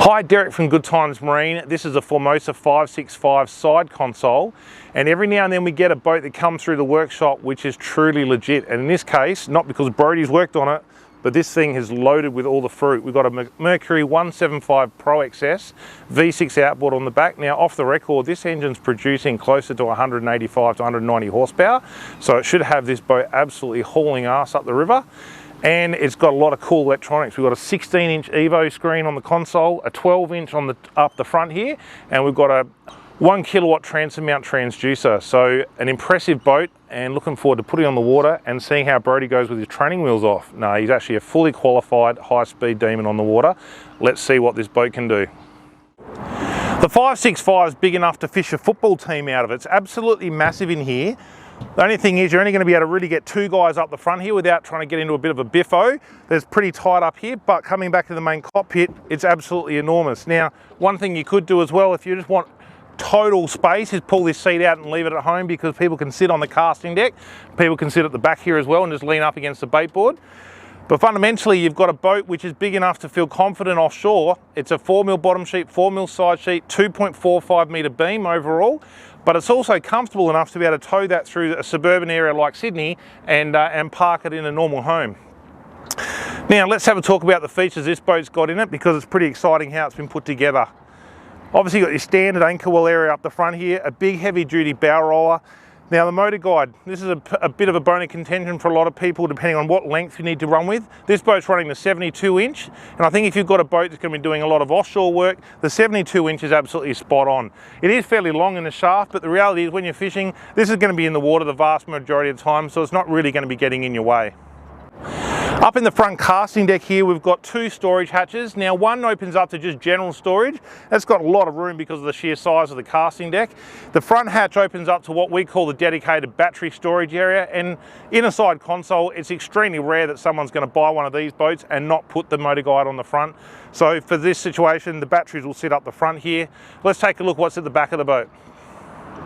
Hi, Derek from Good Times Marine. This is a Formosa 565 side console, and every now and then we get a boat that comes through the workshop which is truly legit, and in this case, not because Brody's worked on it, but this thing is loaded with all the fruit. We've got a Mercury 175 Pro XS V6 outboard on the back. Now, off the record, this engine's producing closer to 185 to 190 horsepower, so it should have this boat absolutely hauling ass up the river. And it's got a lot of cool electronics. We've got a 16-inch Evo screen on the console, a 12-inch on up the front here, and we've got a 1 kilowatt transom mount transducer. So an impressive boat, and looking forward to putting on the water and seeing how Brody goes with his training wheels off. No, he's actually a fully qualified high-speed demon on the water. Let's see what this boat can do. The 565 is big enough to fish a football team out of it. It's absolutely massive in here. The only thing is you're only going to be able to really get two guys up the front here without trying to get into a bit of a biffo. There's pretty tight up here, but coming back to the main cockpit, it's absolutely enormous. Now, one thing you could do as well, if you just want total space, is pull this seat out and leave it at home, because people can sit on the casting deck. People can sit at the back here as well and just lean up against the bait board. But fundamentally, you've got a boat which is big enough to feel confident offshore. It's a 4mm bottom sheet, 4mm side sheet, 2.45 metre beam overall. But it's also comfortable enough to be able to tow that through a suburban area like Sydney and park it in a normal home. Now, let's have a talk about the features this boat's got in it, because it's pretty exciting how it's been put together. Obviously, you've got your standard anchor well area up the front here, a big heavy duty bow roller. Now, the Motorguide, this is a bit of a bone of contention for a lot of people depending on what length you need to run with. This boat's running the 72-inch, and I think if you've got a boat that's going to be doing a lot of offshore work, the 72-inch is absolutely spot on. It is fairly long in the shaft, but the reality is when you're fishing, this is going to be in the water the vast majority of the time, so it's not really going to be getting in your way. Up in the front casting deck here, we've got two storage hatches. Now, one opens up to just general storage. That's got a lot of room because of the sheer size of the casting deck. The front hatch opens up to what we call the dedicated battery storage area, and in a side console, it's extremely rare that someone's going to buy one of these boats and not put the Motorguide on the front. So for this situation, the batteries will sit up the front here. Let's take a look what's at the back of the boat.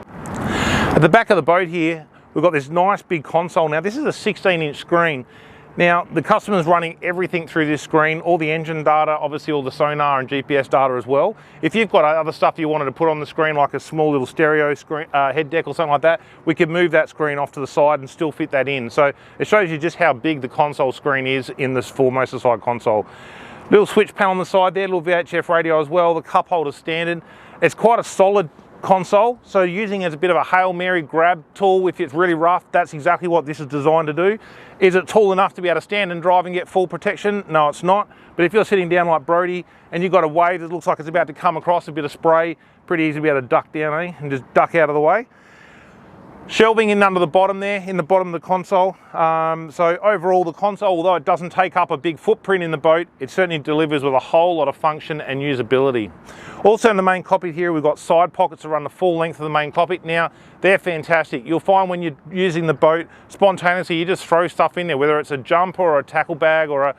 At the back of the boat here, we've got this nice big console. Now, this is a 16-inch screen. Now, the customer's running everything through this screen, all the engine data, obviously all the sonar and GPS data as well. If you've got other stuff you wanted to put on the screen, like a small little stereo screen, head deck or something like that, we could move that screen off to the side and still fit that in. So it shows you just how big the console screen is in this Formosa side console. Little switch panel on the side there, little VHF radio as well, the cup holder standard. It's quite a solid console, so using it as a bit of a Hail Mary grab tool if it's really rough, that's exactly what this is designed to do. Is it tall enough to be able to stand and drive and get full protection? No, it's not. But if you're sitting down like Brody and you've got a wave that looks like it's about to come across, a bit of spray, pretty easy to be able to duck down, and just duck out of the way. Shelving in under the bottom there, in the bottom of the console. So overall, the console, although it doesn't take up a big footprint in the boat, it certainly delivers with a whole lot of function and usability. Also in the main cockpit here, we've got side pockets that run the full length of the main cockpit. Now, they're fantastic. You'll find when you're using the boat spontaneously, you just throw stuff in there, whether it's a jumper or a tackle bag or a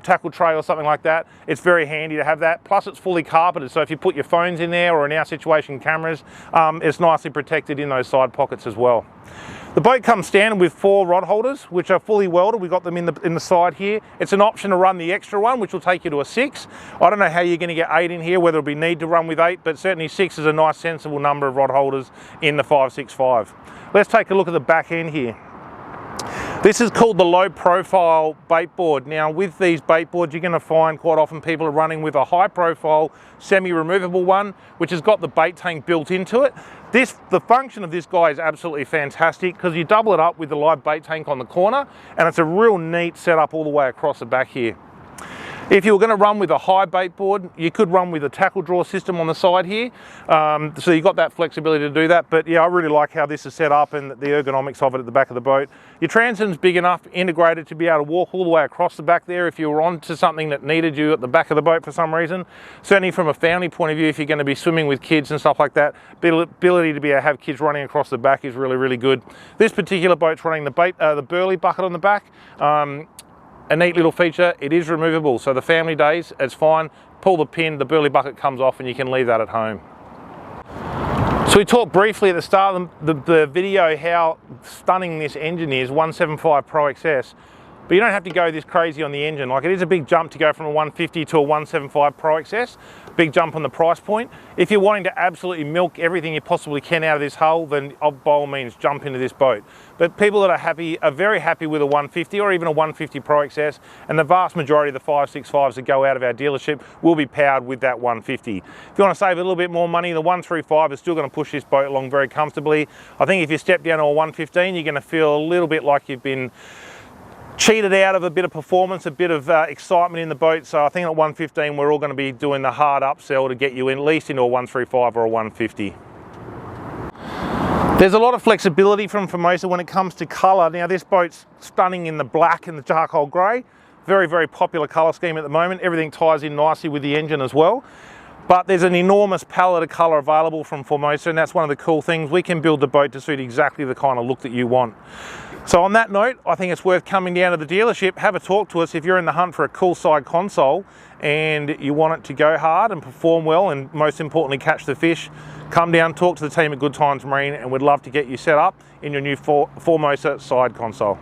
tackle tray or something like that. It's very handy to have that. Plus, it's fully carpeted, so if you put your phones in there, or in our situation, cameras, it's nicely protected in those side pockets as well. The boat comes standard with 4 rod holders, which are fully welded. We've got them in the side here. It's an option to run the extra one, which will take you to a 6. I don't know how you're going to get 8 in here, whether it'll be need to run with 8, but certainly 6 is a nice sensible number of rod holders in the 565. Let's take a look at the back end here. This is called the low profile bait board. Now, with these bait boards, you're going to find quite often people are running with a high profile semi-removable one, which has got the bait tank built into it. The function of this guy is absolutely fantastic, because you double it up with the live bait tank on the corner, and it's a real neat setup all the way across the back here. If you were going to run with a high bait board, you could run with a tackle draw system on the side here. So you've got that flexibility to do that. But yeah, I really like how this is set up and the ergonomics of it at the back of the boat. Your transom's big enough, integrated, to be able to walk all the way across the back there if you were onto something that needed you at the back of the boat for some reason. Certainly from a family point of view, if you're going to be swimming with kids and stuff like that, the ability to be able to have kids running across the back is really, really good. This particular boat's running the burley bucket on the back. A neat little feature, it is removable, so the family days, it's fine. Pull the pin, the burley bucket comes off, and you can leave that at home. So we talked briefly at the start of the video how stunning this engine is, 175 Pro XS. but you don't have to go this crazy on the engine. Like, it is a big jump to go from a 150 to a 175 Pro XS, big jump on the price point. If you're wanting to absolutely milk everything you possibly can out of this hull, then by all means jump into this boat. But people that are happy are very happy with a 150 or even a 150 Pro XS, and the vast majority of the 565s that go out of our dealership will be powered with that 150. If you want to save a little bit more money, the 135 is still going to push this boat along very comfortably. I think if you step down to a 115, you're going to feel a little bit like you've been cheated out of a bit of performance, a bit of excitement in the boat. So I think at 115 we're all going to be doing the hard upsell to get you in, at least into a 135 or a 150. There's a lot of flexibility from Formosa when it comes to colour. Now, this boat's stunning in the black and the charcoal grey. Very, very popular colour scheme at the moment. Everything ties in nicely with the engine as well. But there's an enormous palette of colour available from Formosa, and that's one of the cool things. We can build the boat to suit exactly the kind of look that you want. So on that note, I think it's worth coming down to the dealership, have a talk to us if you're in the hunt for a cool side console and you want it to go hard and perform well, and most importantly catch the fish. Come down, talk to the team at Good Times Marine, and we'd love to get you set up in your new Formosa side console.